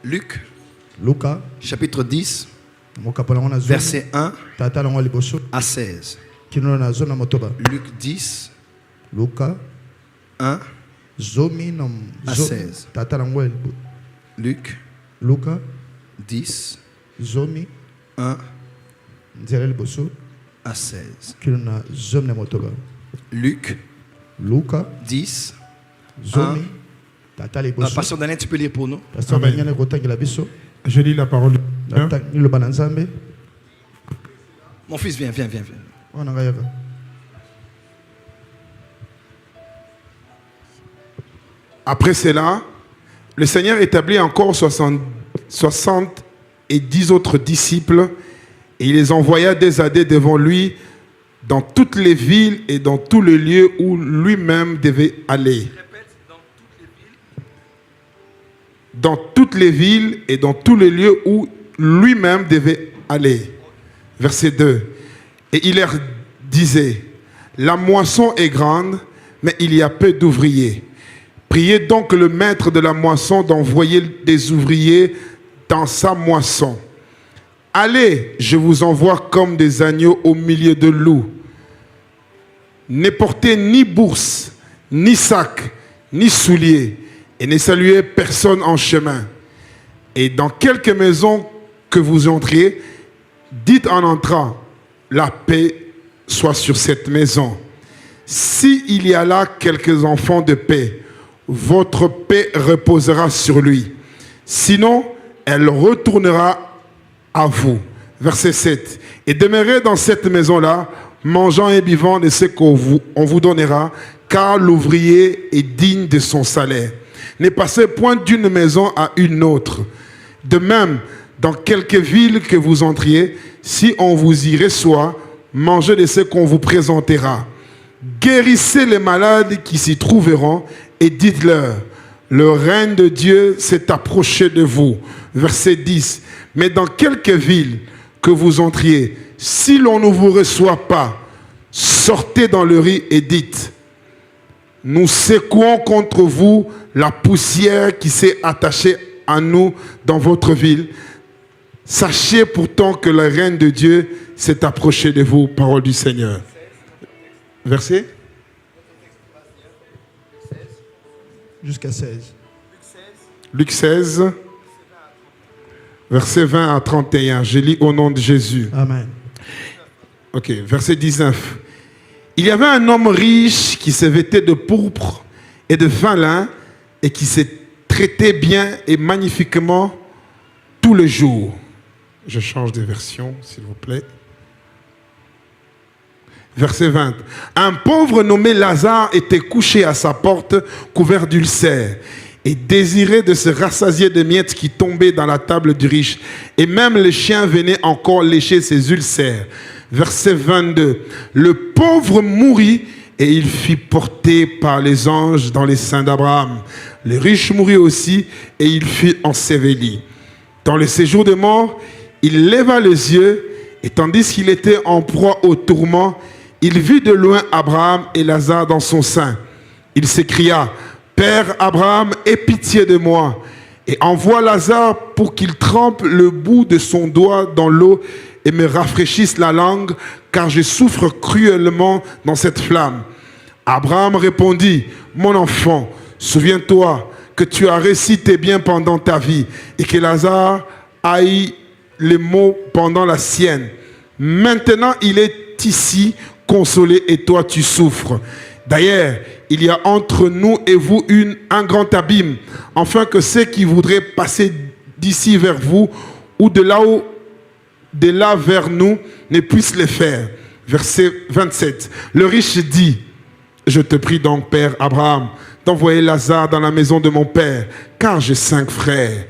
Luc, Luka chapitre 10, mokapala ngona zo verset 1 tata lango liboso à 16. kino na zo na motoba Luc 10, Luka 1 zomi na à zo 16. tata lango Luc Luka 10, zomi 1 nzela liboso à 16. kino na zomi na motoba Luc Luka 10, zomi tata liboso Pasteur Daniel, tu peux lire pour nous? pasteur Daniel kotangela biso Je lis la parole. ni le bananzambe Mon fils, viens. wana ngayaka Après cela, le Seigneur établit encore 70 autres disciples et il les envoya dès à dès devant lui dans toutes les villes et dans tous les lieux où lui-même devait aller. Dans toutes les villes et dans tous les lieux où lui-même devait aller. Verset 2. Et il leur disait, la moisson est grande, mais il y a peu d'ouvriers. Priez donc le maître de la moisson d'envoyer des ouvriers dans sa moisson. Allez, je vous envoie comme des agneaux au milieu de loups. Ne portez ni bourse, ni sac, ni souliers, et ne saluez personne en chemin. Et dans quelque maison que vous entriez, dites en entrant, la paix soit sur cette maison. S'il y a là quelques enfants de paix, votre paix reposera sur lui. Sinon, elle retournera à vous. Verset 7. Et demeurez dans cette maison-là, mangeant et buvant de ce qu'on vous donnera, car l'ouvrier est digne de son salaire. Ne passez point d'une maison à une autre. De même, dans quelque ville que vous entriez, si on vous y reçoit, mangez de ce qu'on vous présentera. Guérissez les malades qui s'y trouveront et dites-leur, le règne de Dieu s'est approché de vous. Verset 10. Mais dans quelque ville que vous entriez, si l'on ne vous reçoit pas, sortez dans le riz et dites, nous secouons contre vous la poussière qui s'est attachée à nous dans votre ville. Sachez pourtant que le règne de Dieu s'est approché de vous. Parole du Seigneur. Verset jusqu'à 16 Luc 16, verset 20 à 31. Je lis au nom de Jésus. amen Ok, verset 19. Il y avait un homme riche qui se vêtait de pourpre et de fin lin et qui se traitait bien et magnifiquement tous les jours. Je change de version, s'il vous plaît. Verset 20. Un pauvre nommé Lazare était couché à sa porte, couvert d'ulcères, et désirait de se rassasier de miettes qui tombaient dans la table du riche. Et même les chiens venaient encore lécher ses ulcères. Verset 22. Le pauvre mourut et il fut porté par les anges dans les seins d'Abraham. Le riche mourut aussi et il fut enseveli. Dans le séjour de mort, il leva les yeux et tandis qu'il était en proie au tourment, il vit de loin Abraham et Lazare dans son sein. Il s'écria, « Père Abraham, aie pitié de moi et envoie Lazare pour qu'il trempe le bout de son doigt dans l'eau et me rafraîchisse la langue, car je souffre cruellement dans cette flamme. » Abraham répondit, « Mon enfant, souviens-toi que tu as réussi tes biens pendant ta vie et que Lazare a eu les maux pendant la sienne. Maintenant, il est ici consolé et toi, tu souffres. D'ailleurs, il y a entre nous et vous un grand abîme, afin que ceux qui voudraient passer d'ici vers vous ou de là vers nous ne puissent le faire. » Verset 27. Le riche dit, « Je te prie donc, Père Abraham, d'envoyer Lazare dans la maison de mon père, car j'ai 5 frères.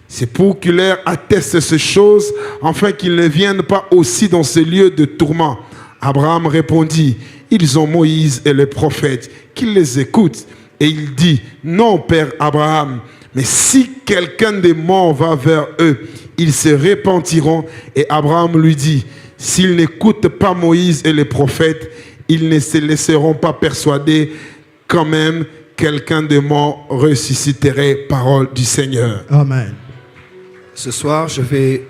C'est pour qu'il leur atteste ces choses, afin qu'ils ne viennent pas aussi dans ce lieu de tourment. » Abraham répondit, « Ils ont Moïse et les prophètes, qu'ils les écoutent. » Et il dit, « Non, Père Abraham, mais si quelqu'un des morts va vers eux, ils se repentiront. » Et Abraham lui dit, « S'ils n'écoutent pas Moïse et les prophètes, ils ne se laisseront pas persuader quand même quelqu'un de mort ressusciterait. » Parole du Seigneur. amen Ce soir, je vais...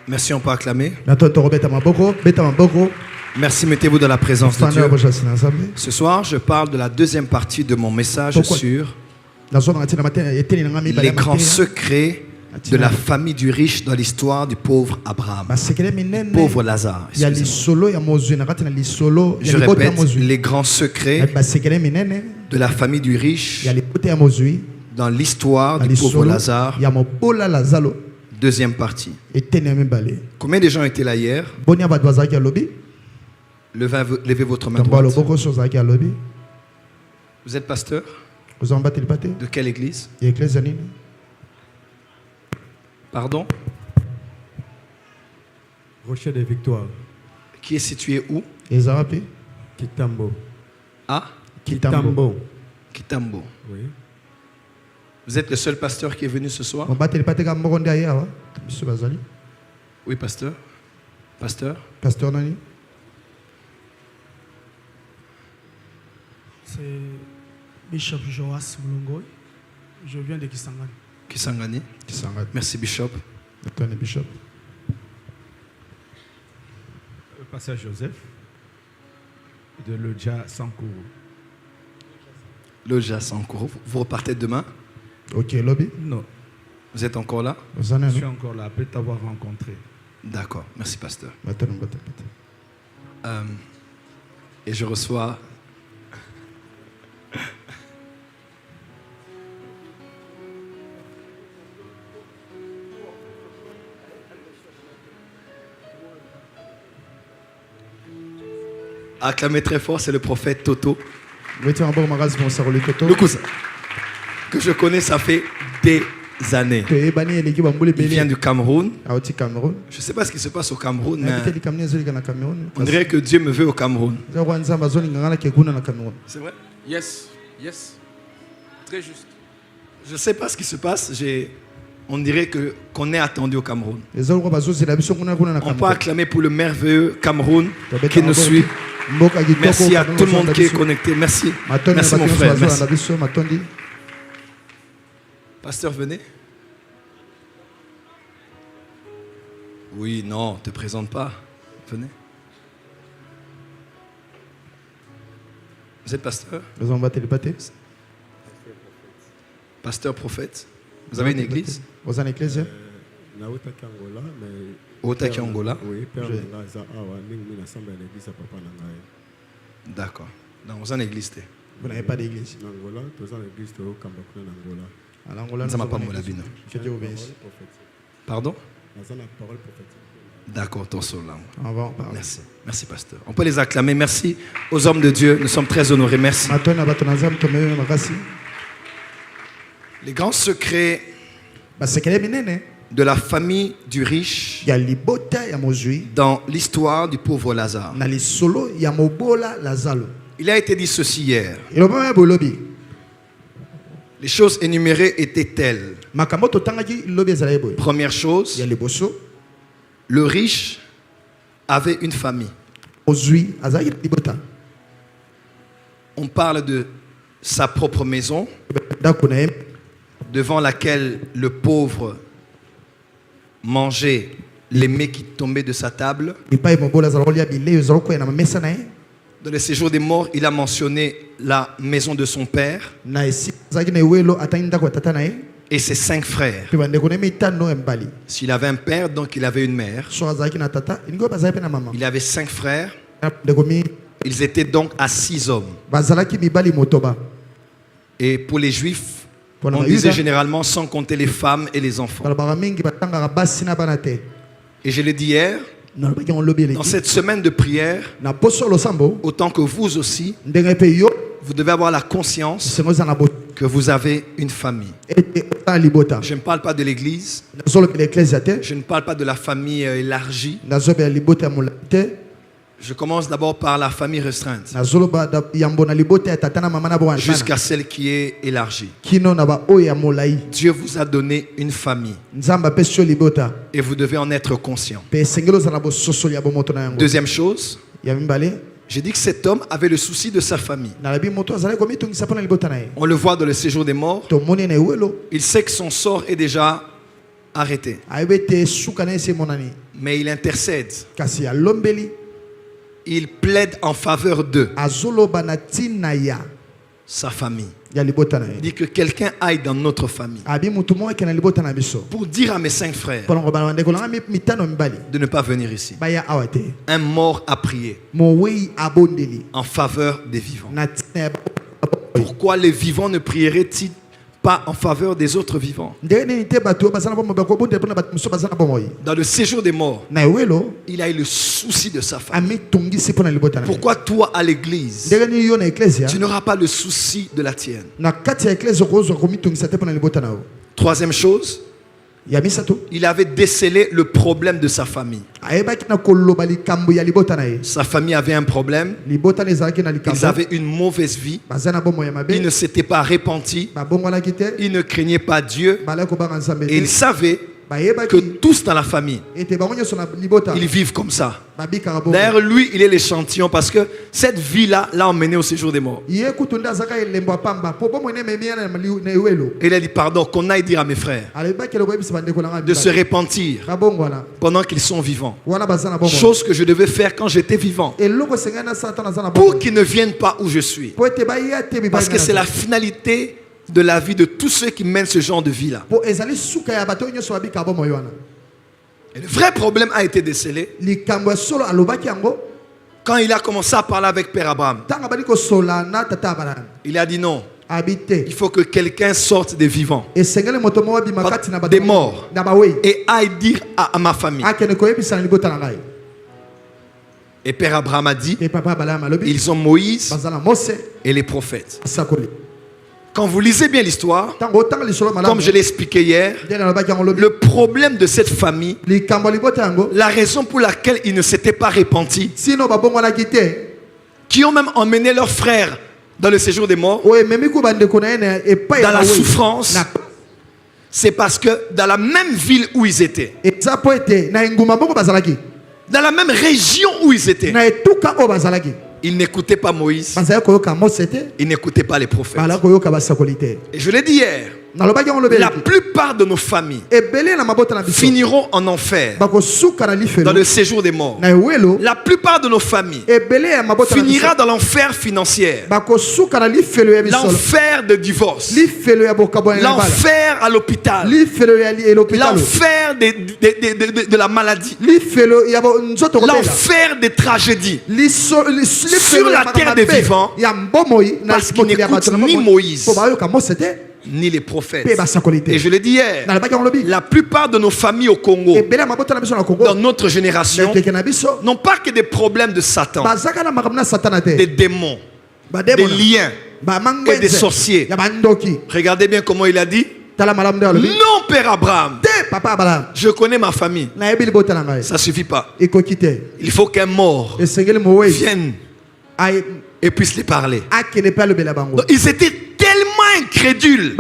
Merci, on peut acclamer. Merci, mettez-vous dans la présence de Dieu. Ce soir, je parle de la deuxième partie de mon message sur les grands secrets de la famille du riche dans l'histoire du pauvre Abraham. Pauvre Lazare. Je répète, les grands secrets de la famille du riche dans l'histoire du pauvre Lazare. Deuxième partie. Combien de gens étaient là hier? Levez votre main droite. Vous êtes pasteur? De quelle église? Pardon? Rocher des Victoires. Qui est situé où? Kitambo. Ah? Kitambo. Kitambo. Oui. Vous êtes le seul pasteur qui est venu ce soir? Oui, pasteur. Pasteur? Pasteur Nani? C'est Bishop Joas Mulongoy. Je viens de Kisangani. Kisangani. Merci, Bishop. Bishop. Pasteur Joseph de Lodja Sankourou. Lodja Sankourou. Vous repartez demain? Ok, lobby. Non, Vous êtes encore là? je suis encore là après t'avoir rencontré. D'accord. Merci, pasteur. Et je reçois... Acclamez très fort, c'est le prophète Toto. Le cousin que je connais, ça fait des années. Il vient du Cameroun. Je ne sais pas ce qui se passe au Cameroun, mais on dirait que Dieu me veut au Cameroun. C'est vrai? Yes, yes. Très juste. Je ne sais pas ce qui se passe. On dirait qu'on est attendu au Cameroun. On peut acclamer pour le merveilleux Cameroun qui nous suit. Merci à tout le monde qui est connecté. Merci. Merci mon frère. Merci. Pasteur, venez. Oui, non, ne te présente pas. Venez. Vous êtes pasteur? Pasteur prophète. Vous avez une église? Otaki Angola. D'accord. Donc, vous avez une église. Vous n'avez pas d'église. Ça m'a pas molabino. Pardon? D'accord, ton seul langue. Merci. Merci, pasteur. On peut les acclamer. Merci aux hommes de Dieu. Nous sommes très honorés. Merci. Les grands secrets de la famille du riche dans l'histoire du pauvre Lazare. Il a été dit ceci hier. Les choses énumérées étaient telles. Première chose, le riche avait une famille. On parle de sa propre maison, devant laquelle le pauvre mangeait les mets qui tombaient de sa table. Dans le séjour des morts, il a mentionné la maison de son père et ses 5 frères. S'il avait un père, donc il avait une mère. Il avait 5 frères. Ils étaient donc à 6 hommes. Et pour les Juifs, on disait généralement sans compter les femmes et les enfants. Et je l'ai dit hier, dans cette semaine de prière, autant que vous aussi, vous devez avoir la conscience que vous avez une famille. Je ne parle pas de l'église, je ne parle pas de la famille élargie. Je commence d'abord par la famille restreinte, jusqu'à celle qui est élargie. Dieu vous a donné une famille et vous devez en être conscient. Deuxième chose, j'ai dit que cet homme avait le souci de sa famille. On le voit dans le séjour des morts. Il sait que son sort est déjà arrêté. Mais il intercède. Il plaide en faveur d'eux. Sa famille. Il dit que quelqu'un aille dans notre famille pour dire à mes 5 frères de ne pas venir ici. Un mort a prié en faveur des vivants. Pourquoi les vivants ne prieraient-ils pas en faveur des autres vivants? Dans le séjour des morts, il a eu le souci de sa famille. Pourquoi toi à l'église, tu n'auras pas le souci de la tienne? Troisième chose, il avait décelé le problème de sa famille. Sa famille avait un problème. Ils avaient une mauvaise vie. Ils ne s'étaient pas repentis. Ils ne craignaient pas Dieu. Et ils savaient que tous dans la famille, ils vivent comme ça. D'ailleurs, lui, il est l'échantillon parce que cette vie-là l'a emmené au séjour des morts. Et il a dit, pardon, qu'on aille dire à mes frères de se repentir pendant qu'ils sont vivants. Chose que je devais faire quand j'étais vivant. Pour qu'ils ne viennent pas où je suis. Parce que c'est la finalité de la vie de tous ceux qui mènent ce genre de vie-là. Et le vrai problème a été décelé quand il a commencé à parler avec Père Abraham. Il a dit non. Il faut que quelqu'un sorte des vivants, des morts, et aille dire à ma famille. Et Père Abraham a dit, ils ont Moïse et les prophètes. Quand vous lisez bien l'histoire, comme je l'ai expliqué hier, le problème de cette famille, la raison pour laquelle ils ne s'étaient pas repentis, qui ont même emmené leurs frères dans le séjour des morts, dans la souffrance, c'est parce que dans la même ville où ils étaient, dans la même région où ils étaient, ils n'écoutaient pas Moïse. Ils n'écoutaient pas les prophètes. Et je l'ai dit hier, la plupart de nos familles finiront en enfer dans le séjour des morts. La plupart de nos familles finira dans l'enfer financier, l'enfer de divorce, l'enfer à l'hôpital, l'enfer de la maladie, l'enfer des tragédies sur la terre des vivants, parce qu'ils n'écoutent ni Moïse ni les prophètes. Et je l'ai dit hier, la plupart de nos familles au Congo, dans notre génération, n'ont pas que des problèmes de Satan, des démons, des liens et des sorciers. Regardez bien comment il a dit. Non, Père Abraham, je connais ma famille. Ça ne suffit pas. Il faut qu'un mort vienne et puisse les parler. Donc, ils étaient tellement incrédules.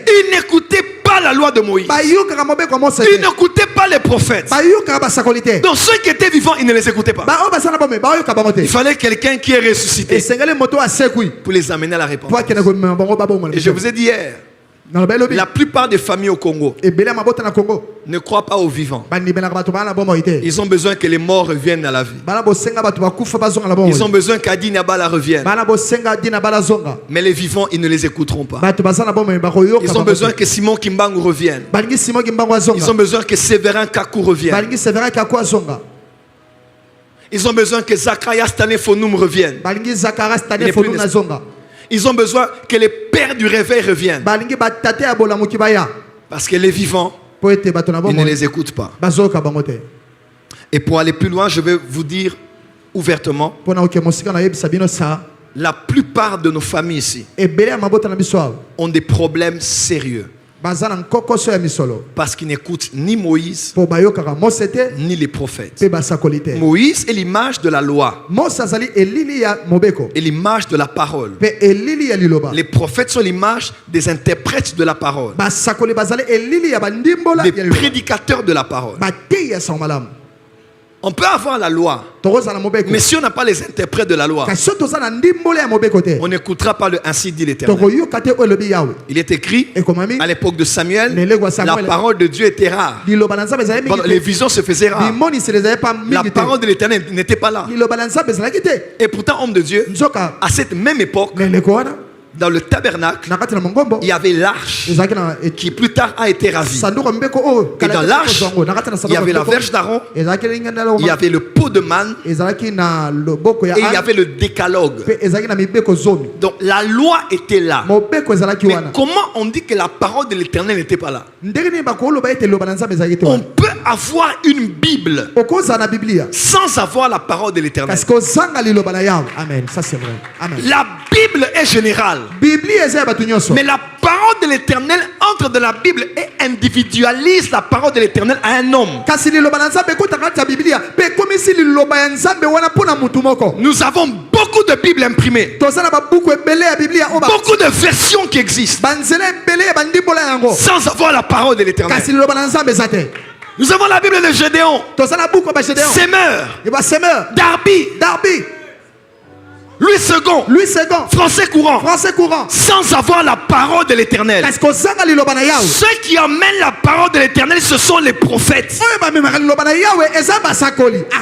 Ils n'écoutaient pas la loi de Moïse. Ils n'écoutaient pas les prophètes. Donc ceux qui étaient vivants, ils ne les écoutaient pas. Il fallait quelqu'un qui est ressuscité pour les amener à la repentance. Et je vous ai dit hier, la plupart des familles au Congo ne croient pas aux vivants. Ils ont besoin que les morts reviennent à la vie. Ils ont besoin qu'Adi Nabala revienne. Mais les vivants, ils ne les écouteront pas. Ils ont besoin que Simon Kimbangu revienne. Ils ont besoin que Séverin Kakou revienne. Ils ont besoin que Zacharias Tanefonum revienne. Ils ont besoin que les pères du réveil reviennent. Parce que les vivants, ils ne les écoutent pas. Et pour aller plus loin, je vais vous dire ouvertement, la plupart de nos familles ici ont des problèmes sérieux. Parce qu'ils n'écoutent ni Moïse ni les prophètes. Moïse est l'image de la loi et l'image de la parole. Les prophètes sont l'image des interprètes de la parole, des prédicateurs de la parole. On peut avoir la loi, mais si on n'a pas les interprètes de la loi, on n'écoutera pas le ainsi dit l'Éternel. Il est écrit, à l'époque de Samuel, la parole de Dieu était rare. Les visions se faisaient rares. La parole de l'Éternel n'était pas là. Et pourtant, homme de Dieu, à cette même époque, dans le tabernacle, il y avait l'arche qui plus tard a été ravie. Et dans l'arche, il y avait la verge d'Aaron, il y avait le pot de manne et il y avait le décalogue. Donc la loi était là. Mais comment on dit que la parole de l'Éternel n'était pas là? On peut avoir une Bible sans avoir la parole de l'Éternel. Amen. Ça c'est vrai. Amen. La Bible est générale. Mais la parole de l'Éternel entre dans la Bible et individualise la parole de l'Éternel à un homme. Nous avons beaucoup de Bibles imprimées. Beaucoup de versions qui existent. Sans avoir la parole de l'Éternel. Nous avons la Bible de Gédéon, Semeur, Darby. Louis II, français courant, sans avoir la parole de l'Éternel. Ceux qui amènent la parole de l'Éternel, ce sont les prophètes.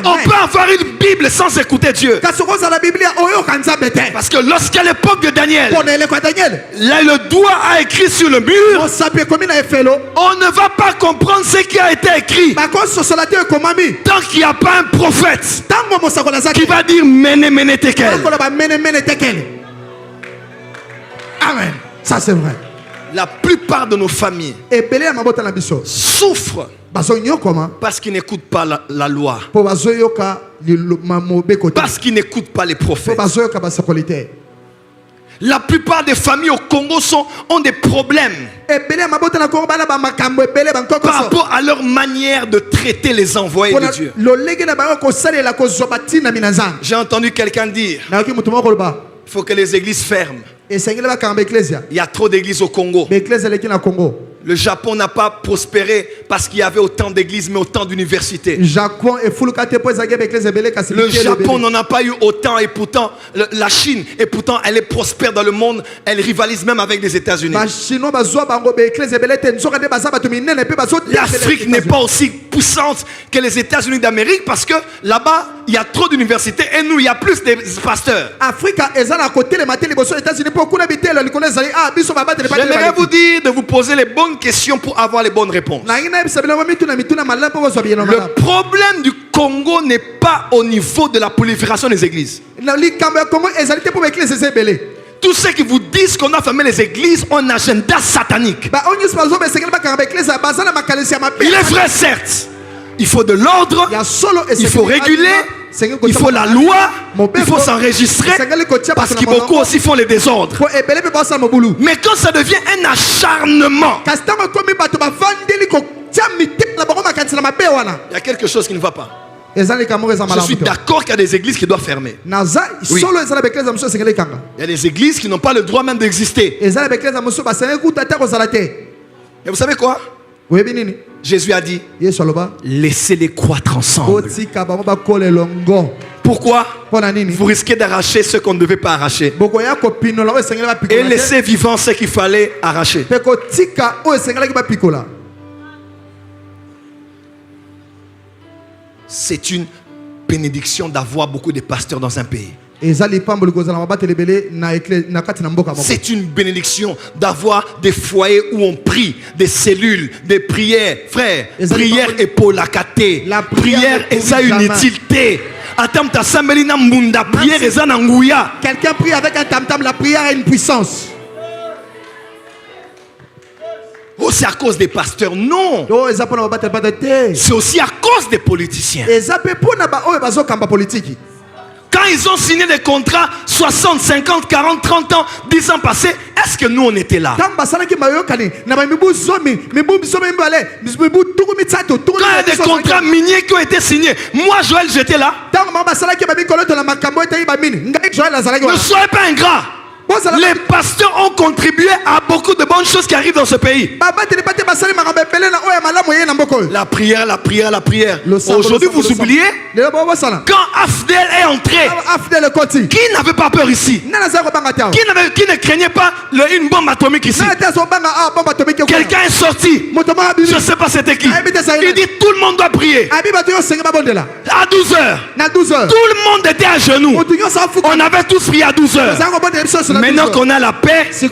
On peut avoir une Bible sans écouter Dieu. Parce que lorsqu'à l'époque de Daniel, là le doigt a écrit sur le mur, on ne va pas comprendre ce qui a été écrit tant qu'il n'y a pas un prophète qui va dire Mene Tekel. Amen. Ça c'est vrai. La plupart de nos familles souffrent parce qu'ils n'écoutent pas la loi, parce qu'ils n'écoutent pas les prophètes. La plupart des familles au Congo ont des problèmes par rapport à leur manière de traiter les envoyés de Dieu. J'ai entendu quelqu'un dire, il faut que les églises ferment. Il y a trop d'églises au Congo. Le Japon n'a pas prospéré parce qu'il y avait autant d'églises mais autant d'universités. Le Japon n'en a pas eu autant et pourtant la Chine, et pourtant elle est prospère dans le monde. Elle rivalise même avec les États-Unis. L'Afrique n'est pas aussi puissante que les États-Unis d'Amérique parce que là-bas il y a trop d'universités et nous il y a plus de pasteurs. J'aimerais vous dire de vous poser les bonnes questions pour avoir les bonnes réponses. Le problème du Congo n'est pas au niveau de la prolifération des églises. Tous ceux qui vous disent qu'on a fermé les églises ont un agenda satanique. Il est vrai, certes. Il faut de l'ordre, il faut réguler, il faut la loi, il faut s'enregistrer, parce que beaucoup aussi font les désordres. Mais quand ça devient un acharnement, il y a quelque chose qui ne va pas. Je suis d'accord qu'il y a des églises qui doivent fermer. Oui. Il y a des églises qui n'ont pas le droit même d'exister. Et vous savez quoi? Jésus a dit, laissez-les croître ensemble. Pourquoi? Vous risquez d'arracher ce qu'on ne devait pas arracher et laisser vivant ce qu'il fallait arracher. C'est une bénédiction d'avoir beaucoup de pasteurs dans un pays. C'est une bénédiction d'avoir des foyers où on prie, des cellules, des prières. Frère, prière est pour la caté. La prière est une utilité. Quelqu'un prie avec un tam-tam, la prière a une puissance. Oh, c'est à cause des pasteurs? Non. C'est aussi à cause des politiciens. Quand ils ont signé des contrats 60, 50, 40, 30 ans, 10 ans passés, est-ce que nous on était là? Quand il y a des contrats miniers qui ont été signés, moi Joël j'étais là. Ne soyez pas ingrat. Les pasteurs ont contribué à beaucoup de bonnes choses qui arrivent dans ce pays. La prière, la prière, la prière. Aujourd'hui, vous oubliez, quand Afdel est entré, qui n'avait pas peur ici? Qui ne craignait pas une bombe atomique ici? Quelqu'un est sorti. Je ne sais pas c'était qui. Il dit tout le monde doit prier. À 12 heures. Tout le monde était à genoux. On avait tous prié à 12 heures. Maintenant qu'on a la paix, c'est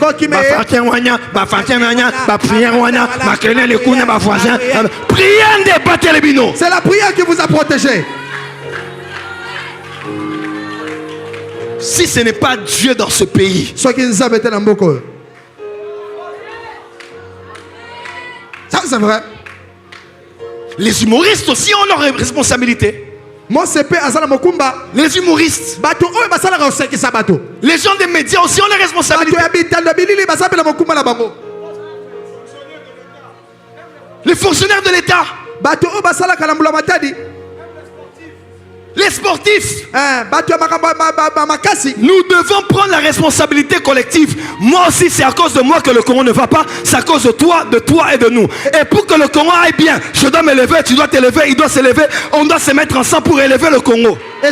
la prière qui vous a protégé. Si ce n'est pas Dieu dans ce pays, ça c'est vrai. Les humoristes aussi ont leur responsabilité. Les humoristes, les gens des médias aussi ont les responsabilités. Les fonctionnaires de l'État, les sportifs. Nous devons prendre la responsabilité collective. Moi aussi, c'est à cause de moi que le Congo ne va pas. C'est à cause de toi et de nous. Et pour que le Congo aille bien, je dois me lever, tu dois te lever, il doit se lever. On doit se mettre ensemble pour élever le Congo. On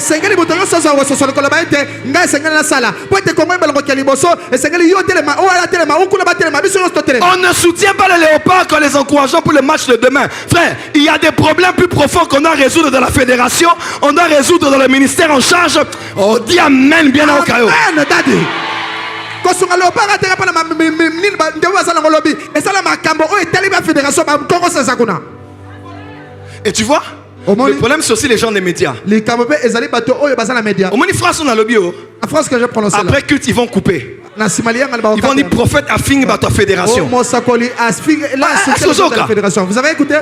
ne soutient pas les léopards quand les encourageons pour le match de demain. Frère, il y a des problèmes plus profonds qu'on doit résoudre dans la fédération. On doit résoudre dans le ministère en charge. On dit amen bien au caillou. Et tu vois, le problème c'est aussi les gens des médias. Après culte, ils vont couper. Ils vont dire prophète Afing ta fédération. Vous avez écouté?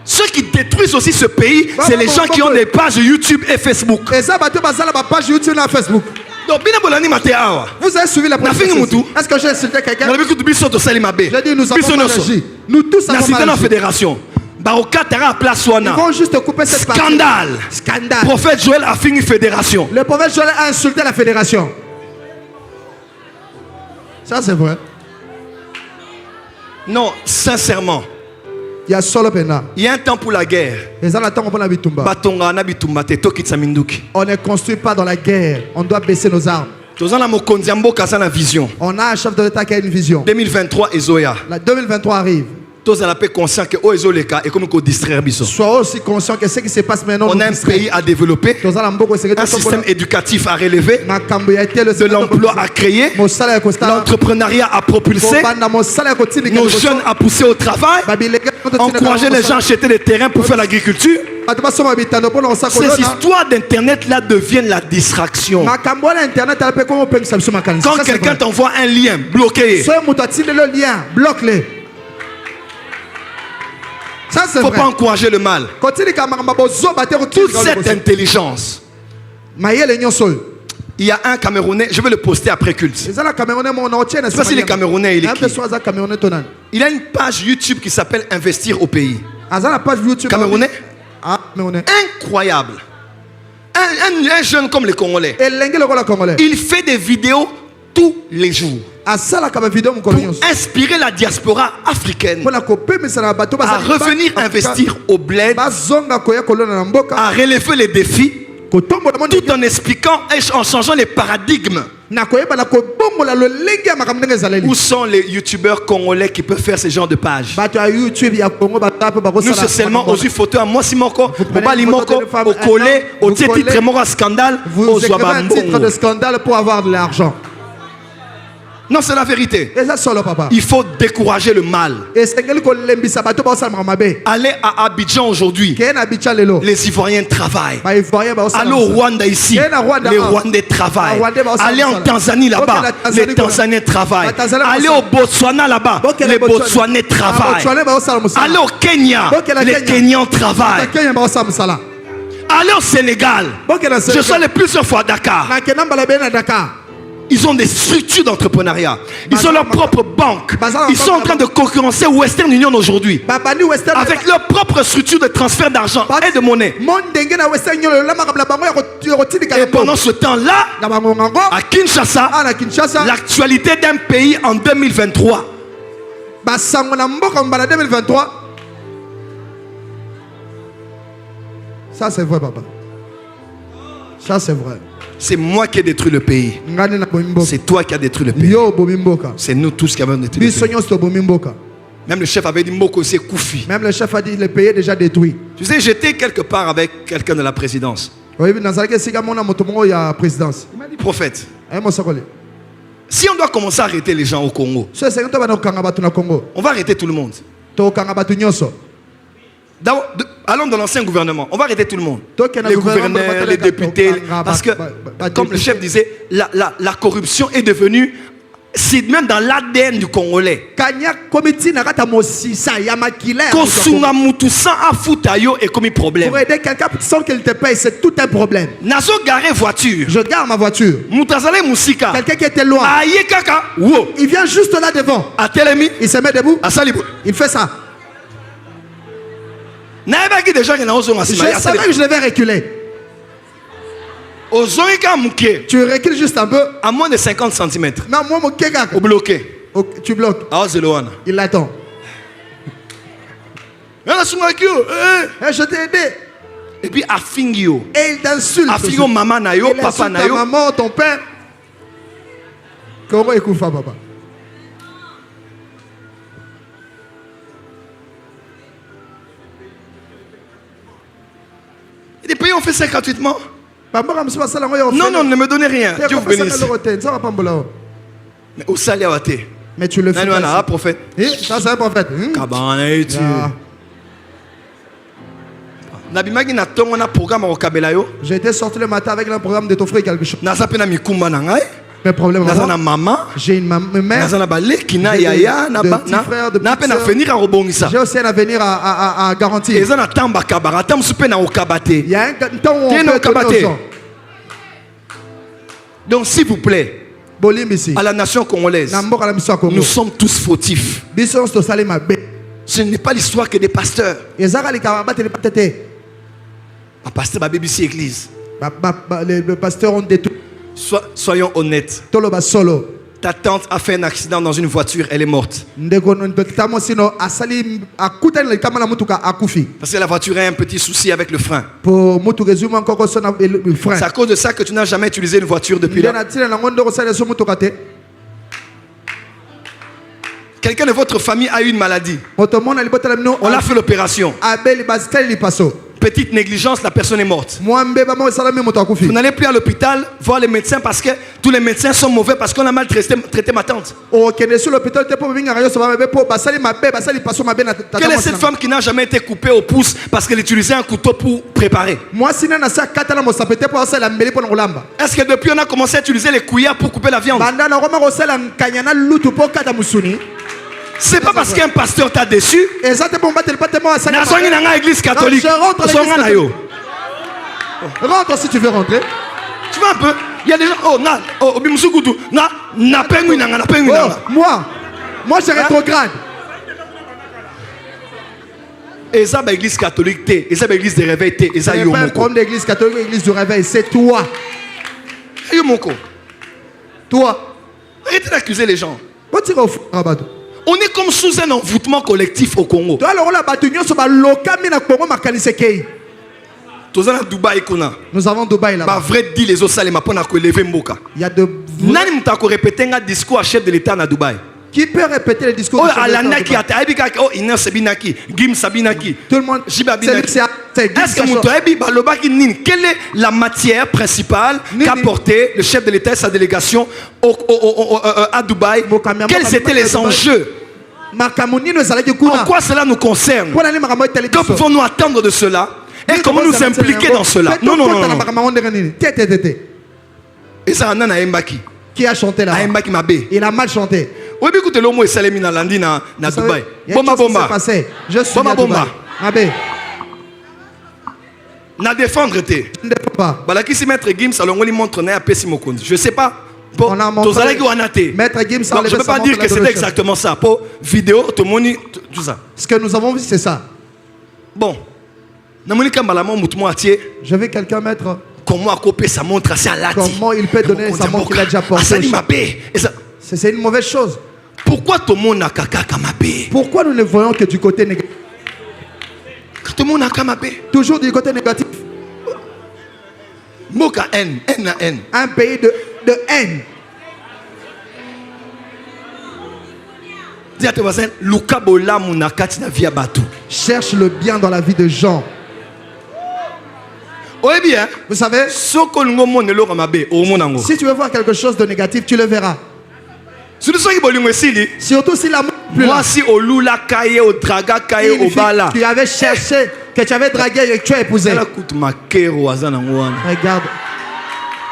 Ceux qui détruisent aussi ce pays, c'est les gens qui ont des pages YouTube et Facebook. Donc, vous avez suivi la première. Est-ce que j'ai insulté quelqu'un? J'ai dit nous avons agi. Nous tous avons agi. la fédération. Ils vont juste couper cette partie. Scandale. Prophète Joël a fini fédération. Le prophète Joël a insulté la fédération. Ça c'est vrai. Non, sincèrement. Il y a un temps pour la guerre. On ne construit pas dans la guerre. On doit baisser nos armes. On a un chef de l'État qui a une vision. 2023 Ezoya. La 2023 arrive. Sois aussi conscient que ce qui se passe maintenant. On a un pays à développer, un système éducatif à relever, de l'emploi à créer, l'entrepreneuriat à propulser, nos jeunes à pousser au travail, encourager les gens à acheter des terrains pour faire l'agriculture. Ces histoires d'internet là deviennent la distraction. Quand quelqu'un t'envoie un lien, bloquez. Il ne faut pas encourager le mal. Toute cette intelligence. Il y a un Camerounais, je vais le poster après culte. Je ne sais pas si les Camerounais, il a une page YouTube qui s'appelle Investir au pays. Camerounais? Incroyable. Un jeune comme les Congolais. Il fait des vidéos tous les jours pour inspirer la diaspora africaine à revenir investir au bled, à relever les défis, tout en expliquant et en changeant les paradigmes. Où sont les youtubeurs congolais qui peuvent faire ce genre de page? Nous c'est seulement aux photos à moi si moko, au collé, au titre moko scandale, vous écrivez un titre de scandale pour avoir de l'argent. Non, c'est la vérité. Il faut décourager le mal. Allez à Abidjan aujourd'hui. Les Ivoiriens travaillent. Allez au Rwanda ici. Les Rwandais travaillent. Allez en Tanzanie là-bas. Les Tanzaniens travaillent. Allez au Botswana là-bas. Les Botswanais travaillent. Allez au Kenya. Les Kenyans travaillent. Allez au Sénégal. Je suis allé plusieurs fois à Dakar. Ils ont des structures d'entrepreneuriat. Ils ont leur propre banque. Ils sont en train de concurrencer Western Union aujourd'hui. Avec leur propre structure de transfert d'argent et de monnaie. Et pendant ce temps-là, à Kinshasa, l'actualité d'un pays en 2023. basango na mboka mbala 2023. Ça c'est vrai papa. Ça c'est vrai. C'est moi qui ai détruit le pays. C'est toi qui as détruit le pays. C'est nous tous qui avons détruit le pays. Même le chef avait dit Mboko c'est Koufi. Même le chef a dit le pays est déjà détruit. Tu sais, j'étais quelque part avec quelqu'un de la présidence. Il m'a dit prophète. Si on doit commencer à arrêter les gens au Congo, on va arrêter tout le monde. Allons dans l'ancien gouvernement, on va arrêter tout le monde. Les gouverneurs, les députés. Parce que, comme le chef disait, la corruption est devenue, c'est même dans l'ADN du Congolais. Kosunga mutu sans afutayo est comme un problème. Pour aider quelqu'un sans qu'il te paye, c'est tout un problème. Nazo garé voiture. Je garde ma voiture. Mutazale musika. Quelqu'un qui était loin. Aïe kaka. Wow. Il vient juste là devant. Il se met debout. Il fait ça. Je savais que je devais reculer. Tu recules juste un peu. À moins de 50 cm. Au bloqué. Tu bloques. Il l'attend. Je t'ai aidé. Et puis Afingio. Et il t'insulte. Afingio maman nayo, papa nayo. Ta maman, ton père. Comment écoute papa? Les pays ont fait 58 morts. Non, non, ne me donnez rien. Dieu vous bénisse. Mais où ça l'est? Mais tu le fais. Un prophète. Ça c'est un prophète. J'ai été sorti le matin avec un programme de t'offrir quelque chose. Mes problèmes. J'ai une mère. J'ai aussi un avenir à garantir. Il y a un temps où on peut donner. Donc s'il vous plaît, à la nation congolaise, nous sommes tous fautifs. Ce n'est pas l'histoire que des pasteurs. Pasteur ma BBC église. Les pasteurs ont détruit. Soyons honnêtes. Ta tante a fait un accident dans une voiture, elle est morte. Parce que la voiture a un petit souci avec le frein. C'est à cause de ça que tu n'as jamais utilisé une voiture depuis là. Quelqu'un de votre famille a eu une maladie. On a fait l'opération. Petite négligence, la personne est morte. Vous n'allez plus à l'hôpital voir les médecins parce que tous les médecins sont mauvais parce qu'on a mal traité ma tante. Quelle est cette femme qui n'a jamais été coupée au pouce parce qu'elle utilisait un couteau pour préparer? Est-ce que depuis on a commencé à utiliser les cuillères pour couper la viande? C'est pas parce qu'un pasteur t'a déçu. Église catholique. Rentre si tu veux rentrer. Tu vois un peu? Il y a des gens. Moi je rétrograde. Et ça, l'église catholique, et ça, l'église de réveil, et ça, il y a un problème d'église catholique, l'église du réveil, c'est toi. Toi. Arrêtez d'accuser les gens. On est comme sous un envoûtement collectif au Congo. Nous avons Dubaï là-bas. Vrai dit les autres salima pour élever Mboka. Il y a de Nani mtako répéter un discours à chef de l'État à Dubaï. Qui peut répéter le discours de Ina Sebinaki, Gim Sabinaki. Tout le monde est-ce que quelle est la matière principale qu'a porté le chef de l'État et sa délégation à Dubaï? Quels étaient les enjeux? En quoi cela nous concerne? Que pouvons-nous attendre de cela? Et comment nous impliquer dans cela? Non. Et ça, qui a chanté là? Il a mal chanté. Oui, écoutez, l'homme est salé na landi na Dubaï. Bomba. Je suis à Dubaï. Na défendre té. Balaki si maître Gims alongoli montre na apesi mokonzi. Je sais pas. On a montré. Maître Gims a enlevé. Je peux pas dire que c'était exactement ça. Pour vidéo, tout ça. Ce que nous avons vu, c'est ça. Bon. Je vais quelqu'un mettre. Comment couper sa montre à Lati? Comment il peut donner sa montre qu'il a déjà portée? C'est une mauvaise chose. Pourquoi tout le monde a kaka mabé? Pourquoi nous ne voyons que du côté négatif? Tout le monde a kaka mabé. Toujours du côté négatif. Moka haine, haine. Un pays de haine. Dis à tes voisins, Luka bola munakati na via batu. Cherche le bien dans la vie de gens. Oui bien. Vous savez, Si tu veux voir quelque chose de négatif, tu le verras. Surtout si l'amour est plus là. Moi si olula kaye o draga kaye o bala. Tu avais cherché, que tu avais dragué et que tu as épousé. Regarde.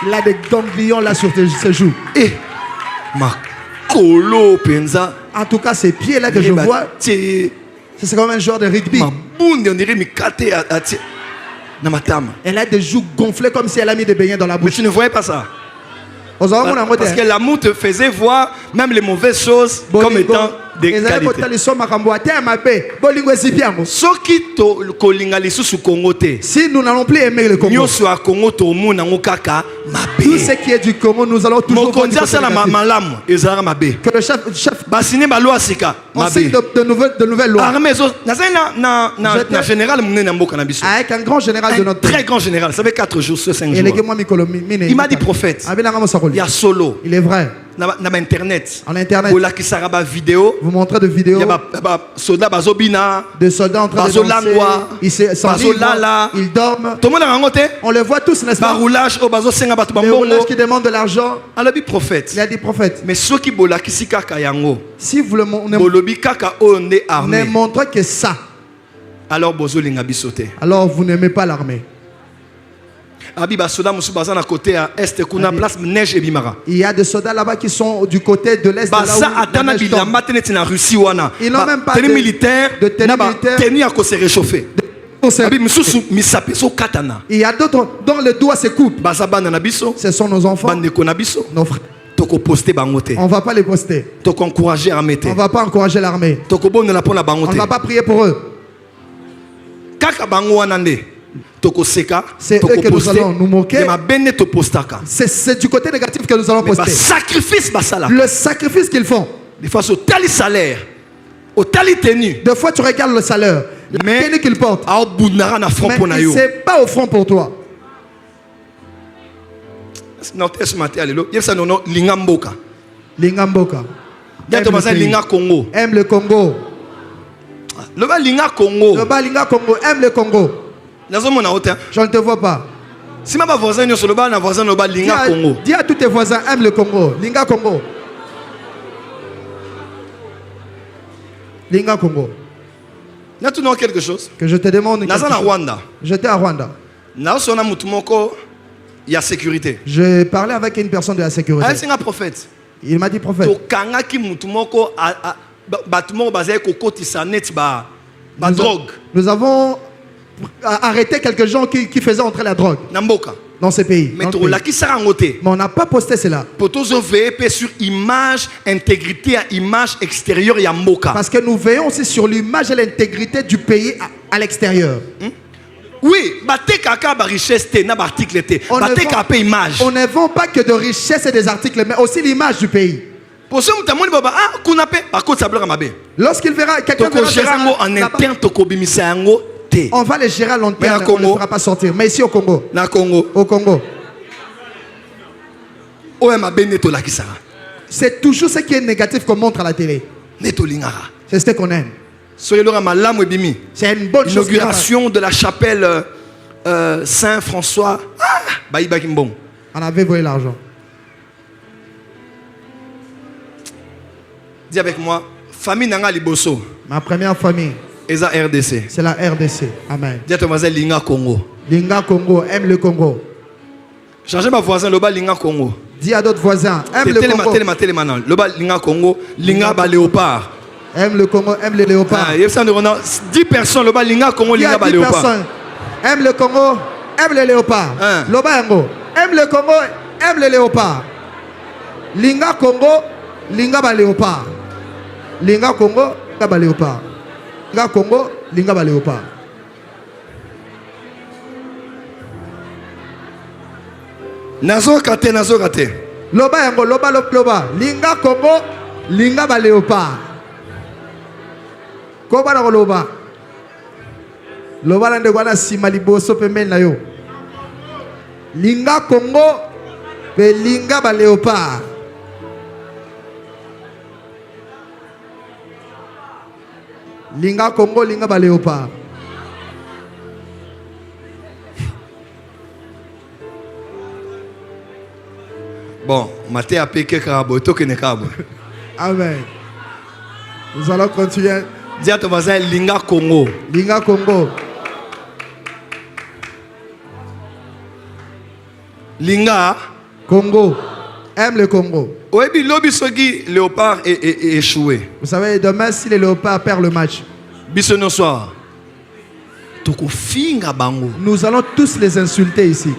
Il a des ganglions là sur ses joues. Eh, ma colo penza. En tout cas, ces pieds là que je vois, c'est comme un joueur de rugby. Elle a des joues gonflées comme si elle a mis des beignets dans la bouche. Mais tu ne voyais pas ça. Parce que l'amour te faisait voir même les mauvaises choses comme étant des qualités. Si nous n'allons plus aimer le Congo, tout ce qui est du Congo, nous allons toujours voir du côté négatif. Que le chef on signe de nouvelles lois. Avec un grand général de notre pays. Très grand général, ça fait 4 jours, 5 jours. Il m'a dit prophète. Il y a solo. Il est vrai. Dans Internet. En Internet. Vous montrez des vidéos. Il y a des soldats en train de danser. Ils dorment. On les voit tous, n'est-ce pas? Les roulages qui demandent de l'argent. Il a dit prophète. Mais ceux qui si vous le ne montrez que ça, alors vous n'aimez pas l'armée. Il y a des soldats là-bas qui sont du côté de l'est de là où ils n'ont même pas de tenue militaire. Il y a d'autres dont le doigt se coupe. Ce sont nos enfants, nos frères. On ne va pas les poster. On ne va pas encourager l'armée. On ne va pas prier pour eux. C'est eux que nous allons nous moquer. C'est du côté négatif que nous allons poster. Le sacrifice qu'ils font. Des fois, c'est au tali salaire, au tali tenue. Des fois, tu regardes le salaire, la tenue qu'ils portent. Mais c'est pas au front pour toi. Lingamboka. Aime le Congo. Linga Congo. Aime le Congo. Je ne te vois pas. Dis à tous tes voisins, aime le Congo. Linga Congo. Linga Congo. Quelque chose. Que je te demande. J'étais à Rwanda. Il y a sécurité. Je parlais avec une personne de la sécurité. C'est un prophète. Il m'a dit prophète. Nous avons arrêté quelques gens qui faisaient entrer la drogue dans ces pays. Mais on n'a pas posté cela. Sur image, intégrité, image extérieure, parce que nous veillons aussi sur l'image et l'intégrité du pays à l'extérieur. Oui, on ne vend pas que de richesses et des articles, mais aussi l'image du pays. Lorsqu'il verra quelqu'un on va les gérer à long terme, on ne les fera pas sortir. Mais ici au Congo, c'est toujours ce qui est négatif qu'on montre à la télé. C'est ce qu'on aime. C'est une bonne chose. L'inauguration de la chapelle Saint-François. On avait volé l'argent. Dis avec moi, famille Nanga Liboso. Ma première famille. RDC. C'est la RDC. Amen. Dis à ton voisin Linga Congo. Linga Congo, aime le Congo. Changez ma voisin, le bas Linga Congo. Dis à d'autres voisins, aime le Congo. Le bas Linga Congo, Linga ba léopard. Aime le Congo, aime les léopards. 10 personnes, le bas Linga Congo, Linga ba léopard. Aime le Congo, aime les léopards. Le bas aime le Congo, aime les léopards. Linga Congo, Linga ba léopard. Linga Congo, Linga ba léopard. Linga Congo, Linga ba léopard. Nazo kate. Loba yango, loba. Linga Congo, Linga ba léopard. Ko ba na loba. Loba na ndeko na sima liboso pembeni na yo. Linga Congo pe linga ba léopard. Linga Congo linga ba léopard. Bon, maté a péké karabo, toke ne karabo. Amen. Nous allons continuer. Dis à ton voisin linga Congo. Linga Congo. Linga Congo. Aime le Congo. Oui, puis l'obisogi léopard est échoué. Vous savez, demain, si les léopards perdent le match, Bissono soir. Toko finga bango. nous allons tous les insulter ici.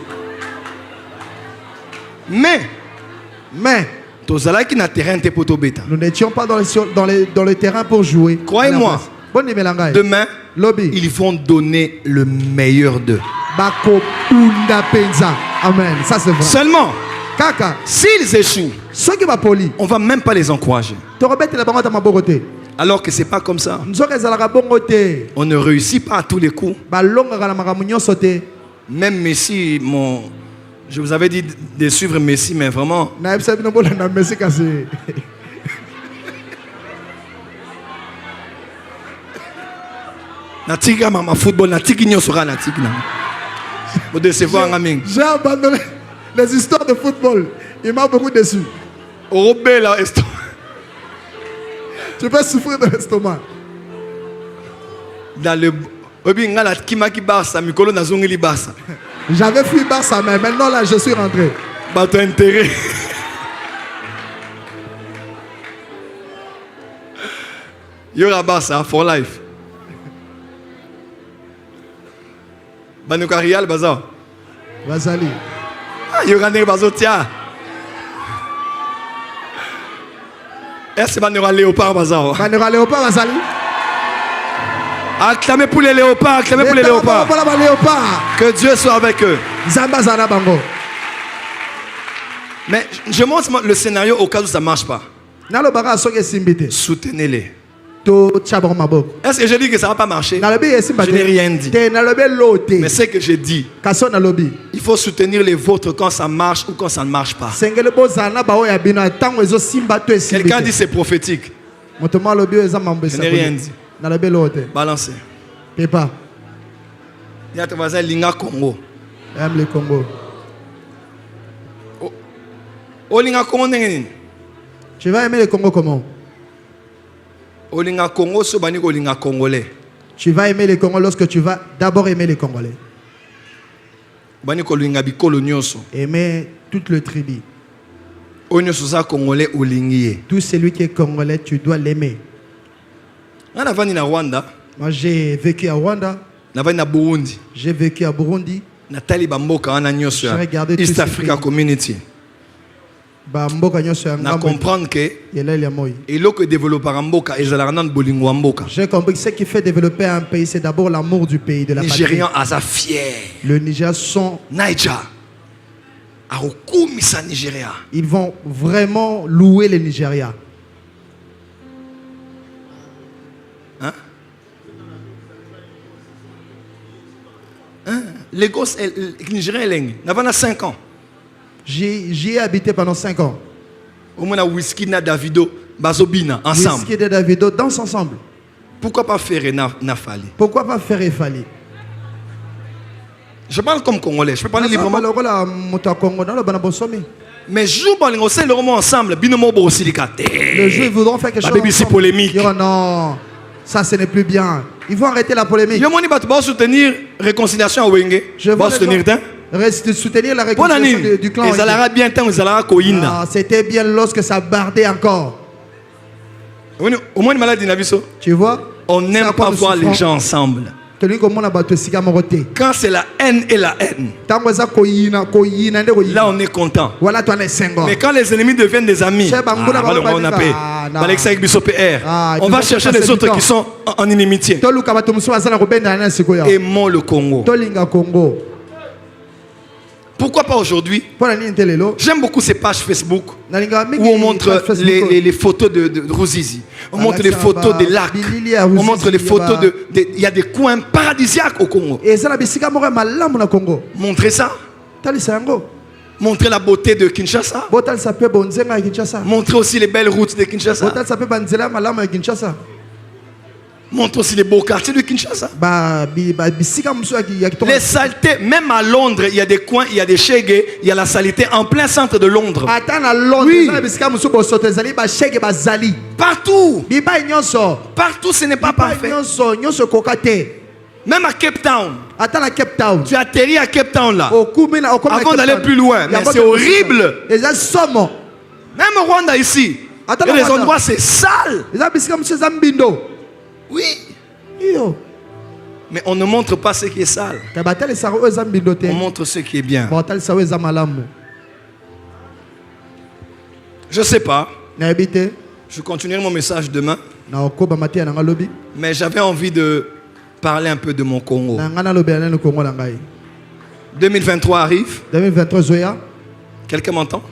Mais Nous n'étions pas dans le terrain pour jouer. Croyez-moi, demain, ils vont donner le meilleur d'eux. Amen. Ça c'est vrai. Seulement, s'ils échouent, on ne va même pas les encourager. Alors que ce n'est pas comme ça. On ne réussit pas à tous les coups. Même Messi, je vous avais dit de suivre Messi, mais vraiment. J'ai abandonné les histoires de football. Il m'a beaucoup déçu. Tu peux souffrir de l'estomac. Dans le j'avais fui Barça, mais maintenant là je suis rentré. Bateau intérêt. Yora Barça for life. Banuka Real Baza. Vasali. Yora ne Bazo tia. Est-ce que Banuka Léopard Baza? Banuka Léopard Vasali. Acclamez pour les léopards, acclamez pour les léopards. Que Dieu soit avec eux. Mais je montre le scénario au cas où ça ne marche pas. Soutenez-les. Est-ce que je dis que ça ne va pas marcher? Je n'ai rien dit. Mais c'est que je dis. Il faut soutenir les vôtres quand ça marche ou quand ça ne marche pas. Quelqu'un dit c'est prophétique. Je n'ai rien dit. Balancez. Pépa. Il y a ton voisin Linga Congo. Aime le Congo. Oh, Linga Congo, tu vas aimer le Congo comment? Oh, Linga Congo, c'est bani Linga Congolais. Tu vas aimer le Congo lorsque tu vas d'abord aimer les Congolais. Bani ko Linga bikolo nyonso. Aimer toute le tribu. Congolais ou lingié. Tout celui qui est congolais, tu dois l'aimer. Moi j'ai vécu à Rwanda. J'ai vécu à Burundi. J'ai regardé East Africa Community. Na comprendre que j'ai compris que ce qui fait développer un pays, c'est d'abord l'amour du pays, de la patrie. Nigérians à fier. Le Niger sont Niger. Ils vont vraiment louer le Nigeria. Les gosses nigériens, n'a 5 ans. J'y ai habité pendant 5 ans. Au moins, Whisky na Davido, Bazobina, ensemble. Whisky et Davido dansent ensemble. Pourquoi pas faire Nafali? Pourquoi pas faire Efali? Je parle comme Congolais, je peux parler librement. Mais jour c'est le roman ensemble, binomo bo silicate. Le jour ils voudront faire quelque chose ensemble. Polémique. Non, ça ce n'est plus bien. Ils vont arrêter la polémique. Yo moni bat soutenir réconciliation à Wenge. Je vais soutenir la réconciliation du clan. C'était bien lorsque ça bardait encore. Tu vois? On n'aime pas voir les gens ensemble. Quand c'est la haine et la haine, là on est content. Mais quand les ennemis deviennent des amis, on va chercher les autres qui sont en inimitié. Aimons le Congo. Pourquoi pas aujourd'hui? J'aime beaucoup ces pages Facebook où on montre les photos de Ruzizi. On montre les photos des lacs. On montre les photos il y a des coins paradisiaques au Congo. Montrez ça. Montrer la beauté de Kinshasa. Montrer aussi les belles routes de Kinshasa. Montre aussi les beaux quartiers de Kinshasa. Les saletés, même à Londres, il y a des coins, il y a des shege, il y a la saleté en plein centre de Londres. Oui. Partout. Partout, ce n'est pas parfait. Même à Cape Town. Tu atterris à Cape Town là. Avant d'aller plus loin. Mais c'est horrible. Même au Rwanda ici. Il y a des endroits, c'est sale. Oui. Mais on ne montre pas ce qui est sale. On montre ce qui est bien. Je ne sais pas. Je continuerai mon message demain. Mais j'avais envie de parler un peu de mon Congo. 2023 arrive. Quelqu'un m'entend?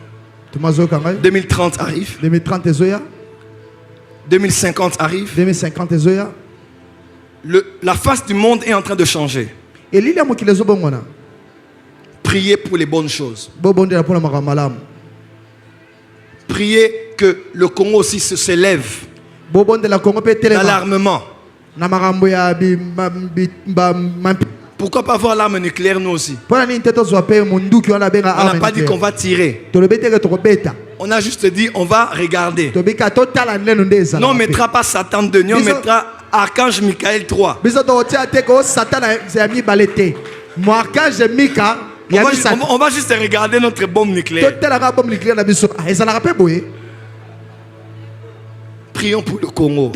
2030 arrive. 2050 arrive. La face du monde est en train de changer. Priez pour les bonnes choses. Priez que le Congo aussi s'élève dans l'armement. Pourquoi pas avoir l'arme nucléaire nous aussi? On n'a pas dit qu'on va tirer. On a juste dit on va regarder. Non, on ne mettra pas Satan de nous, on mettra Archange Michael 3. On va juste regarder notre bombe nucléaire. Prions pour le Congo.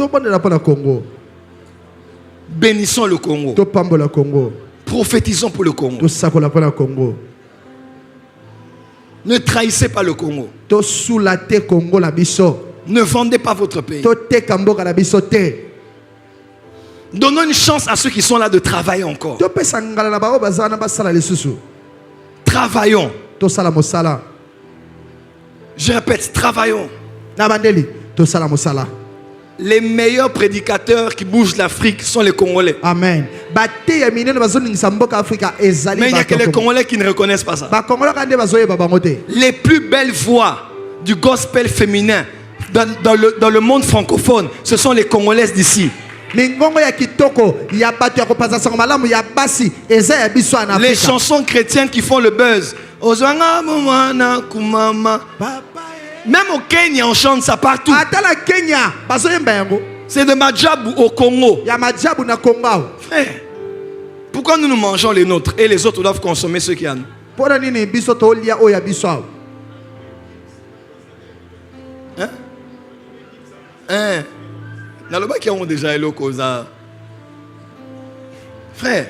Bénissons le Congo. Prophétisons pour le Congo. Ne trahissez pas le Congo. Ne vendez pas votre pays. Donnons une chance à ceux qui sont là de travailler encore. Travaillons. Je répète, travaillons. Les meilleurs prédicateurs qui bougent l'Afrique sont les Congolais. Amen. Mais il n'y a que les Congolais qui ne reconnaissent pas ça. Les plus belles voix du gospel féminin dans le monde francophone, ce sont les Congolaises d'ici. Les chansons chrétiennes qui font le buzz. Même au Kenya, on chante ça partout. C'est de Madjabou au Congo. Frère, pourquoi nous mangeons les nôtres et les autres doivent consommer ceux qui en ont? Qui ont déjà élo causa. Frère,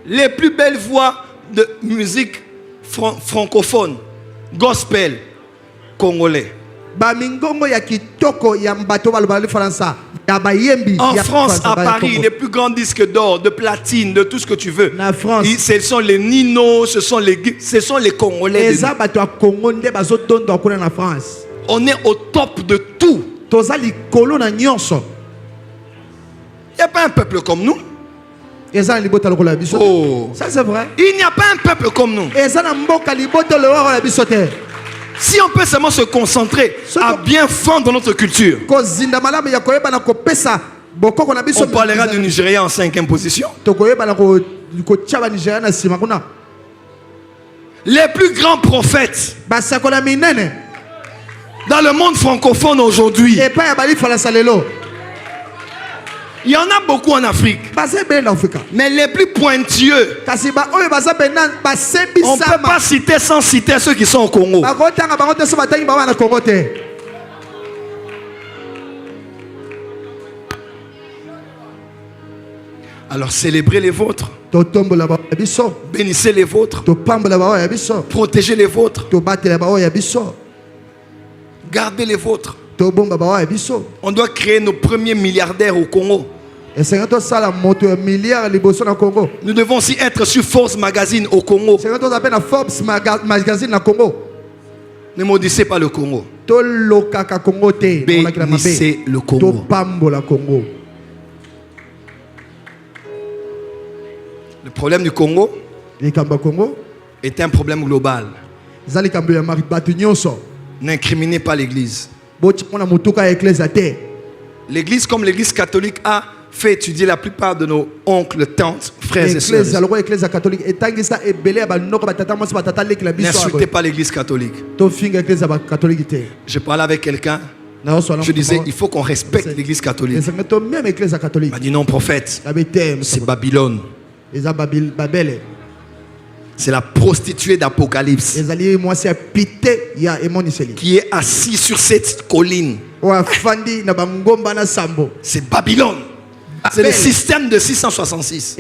les plus belles voix de musique francophone, gospel congolais. En France, à Paris, les plus grands disques d'or, de platine, de tout ce que tu veux. Ce sont les Nino, ce sont les Congolais. On est au top de tout. Il n'y a pas un peuple comme nous. Oh. Ça c'est vrai. Il n'y a pas un peuple comme nous. Si on peut seulement se concentrer à bien fondre notre culture, on parlera du Nigeria en 5e position. Les plus grands prophètes dans le monde francophone aujourd'hui, il y en a beaucoup en Afrique. Mais les plus pointueux, on ne peut pas citer sans citer ceux qui sont au Congo. Alors célébrez les vôtres. Bénissez les vôtres. Protégez les vôtres. Gardez les vôtres. On doit créer nos premiers milliardaires au Congo. Nous devons aussi être sur Force Magazine au Congo. Ne maudissez pas le Congo. Bénissez le Congo. Le problème du Congo est un problème global. N'incriminez pas l'Église. L'Église, comme l'Église catholique, a fait étudier la plupart de nos oncles, tantes, frères et sœurs. N'insultez pas l'Église catholique. Je parlais avec quelqu'un. Je disais, il faut qu'on respecte l'Église catholique. Il m'a dit, non, prophète, c'est Babylone. C'est la prostituée d'Apocalypse qui est assise sur cette colline. C'est Babylone. C'est le système de 666.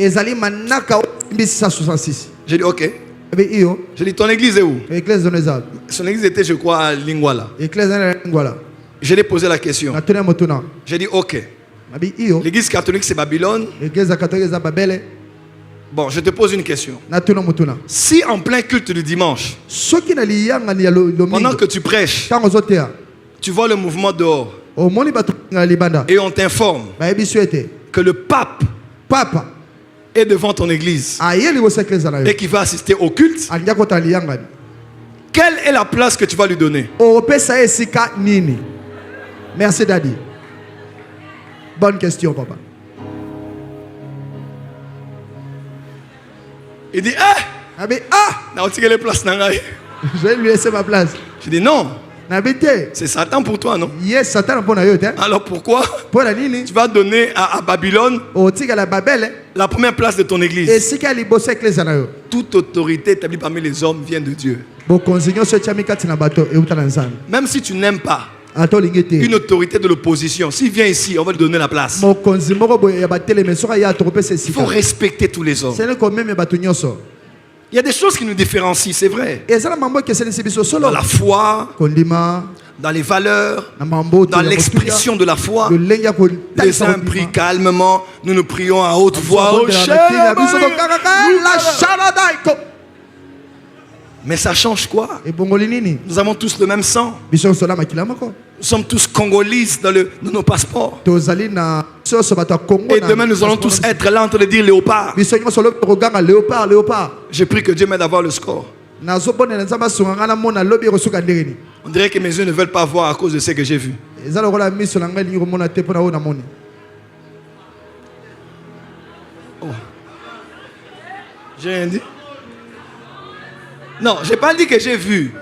J'ai dit, ok. J'ai dit, ton église est où? Son église était, je crois, à Lingwala. Je lui ai posé la question. J'ai dit, ok. L'église catholique, c'est Babylone. Bon, je te pose une question. Si en plein culte du dimanche, pendant que tu prêches, tu vois le mouvement dehors, et on t'informe que le pape est devant ton église et qu'il va assister au culte, quelle est la place que tu vas lui donner? Merci Daddy. Bonne question, papa. Il dit, je vais lui laisser ma place. Je dis non. C'est Satan pour toi, non? Yes, Satan pour nous. Alors pourquoi tu vas donner à Babylone la première place de ton église? Toute autorité établie parmi les hommes vient de Dieu. Même si tu n'aimes pas une autorité de l'opposition, s'il vient ici, on va lui donner la place. Il faut respecter tous les hommes. Il y a des choses qui nous différencient, c'est vrai. Dans la foi, dans les valeurs, dans l'expression de la foi. Les uns prient calmement, nous nous prions à haute voix. Mais ça change quoi? Nous avons tous le même sang. Nous sommes tous Congolais dans nos passeports. Et demain nous allons tous être là en train de dire léopard. Je prie que Dieu m'aide à voir le score. On dirait que mes yeux ne veulent pas voir à cause de ce que j'ai vu. Oh. J'ai rien dit. Non, je n'ai pas dit que j'ai vu.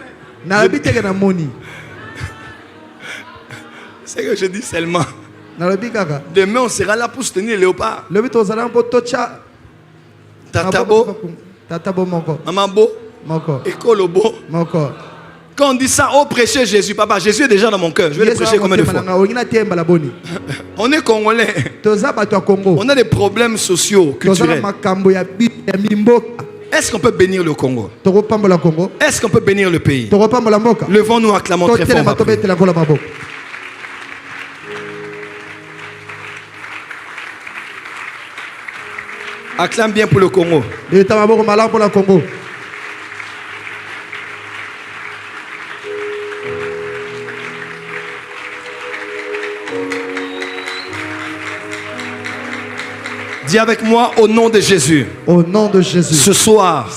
C'est que je dis seulement. Demain, on sera là pour soutenir le léopard. Tatabo, Mamabo, Ekolobo. Quand on dit ça, oh prêcher Jésus, papa, Jésus est déjà dans mon cœur. Je vais le prêcher combien de fois? On est Congolais. On a des problèmes sociaux, culturels. Est-ce qu'on peut bénir le Congo? Est-ce qu'on peut bénir le pays? Levons-nous, acclamons très fort. Acclame bien pour le Congo. Dis avec moi au nom de Jésus. Au nom de Jésus. Ce soir,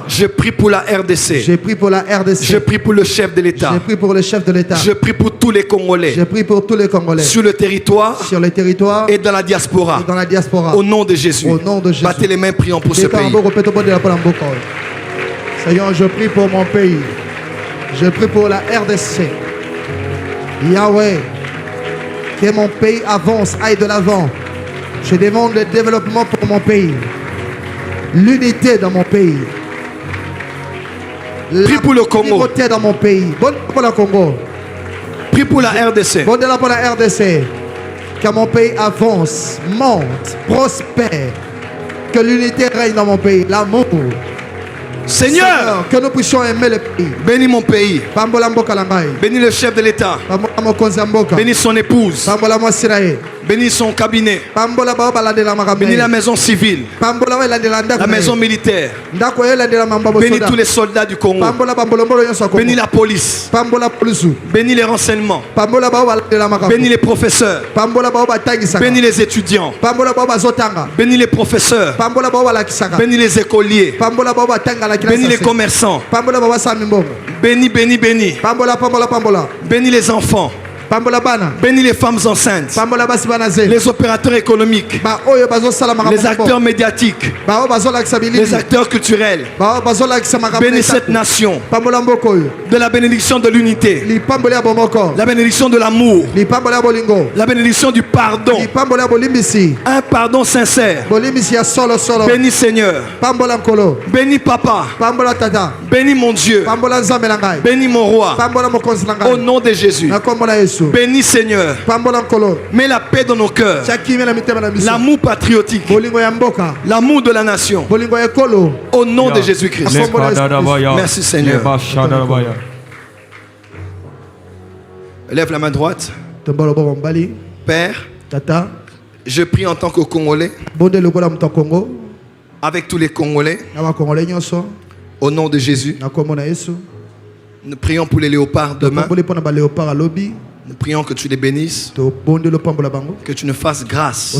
je prie pour la RDC. Je prie pour la RDC. Je prie pour le chef de l'État. Je prie pour le chef de l'État. Je prie pour tous les Congolais. Je prie pour tous les Congolais. Sur le territoire. Et dans la diaspora. Au nom de Jésus. Au nom de Jésus. Battez les mains, prions pour ce pays. Seigneur, je prie pour mon pays. Je prie pour la RDC. Yahweh, que mon pays avance, aille de l'avant. Je demande le développement pour mon pays. L'unité dans mon pays. Prie pour le Congo. L'unité dans mon pays. Bonne pour le Congo. Prie pour la RDC. Bonne pour la RDC. Que mon pays avance, monte, prospère. Que l'unité règne dans mon pays. L'amour. Seigneur, que nous puissions aimer le pays. Bénis mon pays. Bénis le chef de l'État. Bénis son épouse. Bénis son cabinet. Bénis la maison civile. La maison militaire. Bénis tous les soldats du Congo. Bénis la police. Bénis les renseignements. Bénis les professeurs. Bénis les étudiants. Bénis les professeurs. Bénis les écoliers. Bénis les commerçants. Bénis, bénis, bénis. Bénis les enfants. Bénis les femmes enceintes, les opérateurs économiques, les acteurs médiatiques, les acteurs culturels. Bénis cette nation de la bénédiction de l'unité, la bénédiction de l'amour, la bénédiction du pardon, un pardon sincère. Bénis Seigneur, bénis Papa, bénis mon Dieu, bénis mon roi, au nom de Jésus. Bénis Seigneur. Mets la paix dans nos cœurs. L'amour patriotique. L'amour de la nation. Au nom de Jésus-Christ. Merci Seigneur. Lève la main droite. Père, je prie en tant que Congolais, avec tous les Congolais, au nom de Jésus. Nous prions pour les léopards demain. Nous prions que tu les bénisses, que tu nous fasses grâce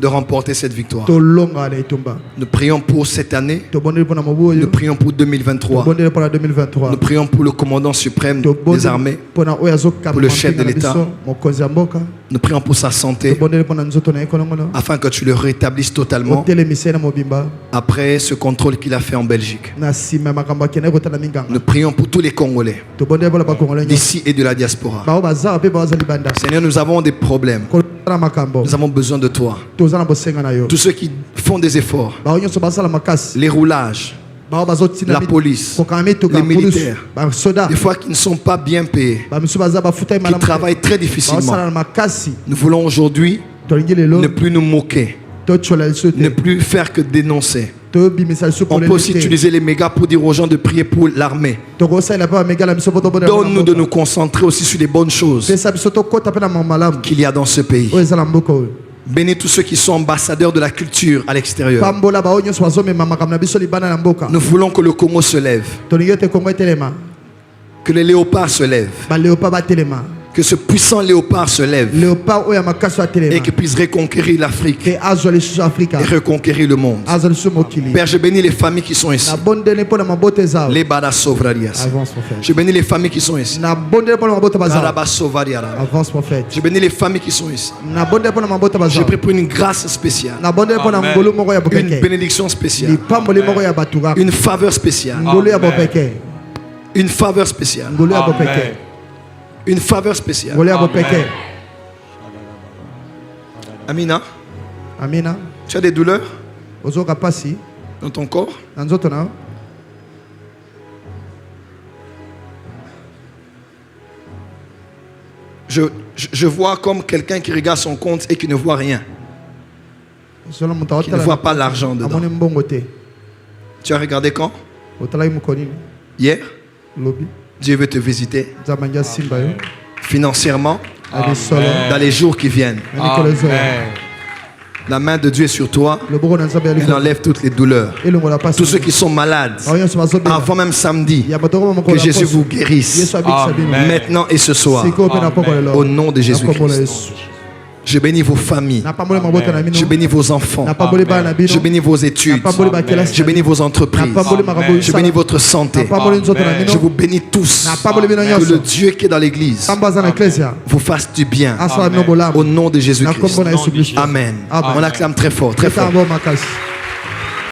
de remporter cette victoire. Nous prions pour cette année, nous prions pour 2023, nous prions pour le commandant suprême des armées, pour le chef de l'État, nous prions pour sa santé, afin que tu le rétablisses totalement après ce contrôle qu'il a fait en Belgique. Nous prions pour tous les Congolais, d'ici et de la diaspora. Seigneur, nous avons des problèmes. Nous avons besoin de toi. Tous ceux qui font des efforts, les roulages, la police, les militaires, des fois qui ne sont pas bien payés, qui travaillent très difficilement. Nous voulons aujourd'hui ne plus nous moquer, ne plus faire que dénoncer. On peut aussi utiliser les mégas pour dire aux gens de prier pour l'armée. Donne-nous de nous concentrer aussi sur les bonnes choses qu'il y a dans ce pays. Bénis tous ceux qui sont ambassadeurs de la culture à l'extérieur. Nous voulons que le Congo se lève, que les léopards se lèvent, que ce puissant léopard se lève et qu'il puisse reconquérir l'Afrique et reconquérir le monde. Père, je bénis les familles qui sont ici. Les Bada Sovrarias. Je bénis les familles qui sont ici. Je bénis les familles qui sont ici. Je prie pour une grâce spéciale, une bénédiction spéciale, une faveur spéciale, une faveur spéciale. Une faveur spéciale. Amina. Amina. Tu as des douleurs dans ton corps? Je vois comme quelqu'un qui regarde son compte et qui ne voit rien. Qui ne voit pas l'argent dedans. Tu as regardé quand? Hier? Dieu veut te visiter financièrement dans les jours qui viennent. La main de Dieu est sur toi. Il enlève toutes les douleurs. Tous ceux qui sont malades, avant même samedi, que Jésus vous guérisse maintenant et ce soir. Au nom de Jésus-Christ. Je bénis vos familles. Je bénis vos enfants. Je bénis vos études. Je bénis vos entreprises. Je bénis votre santé. Je vous bénis tous. Que le Dieu qui est dans l'église vous fasse du bien. Au nom de Jésus-Christ. Amen. On acclame très fort, très fort.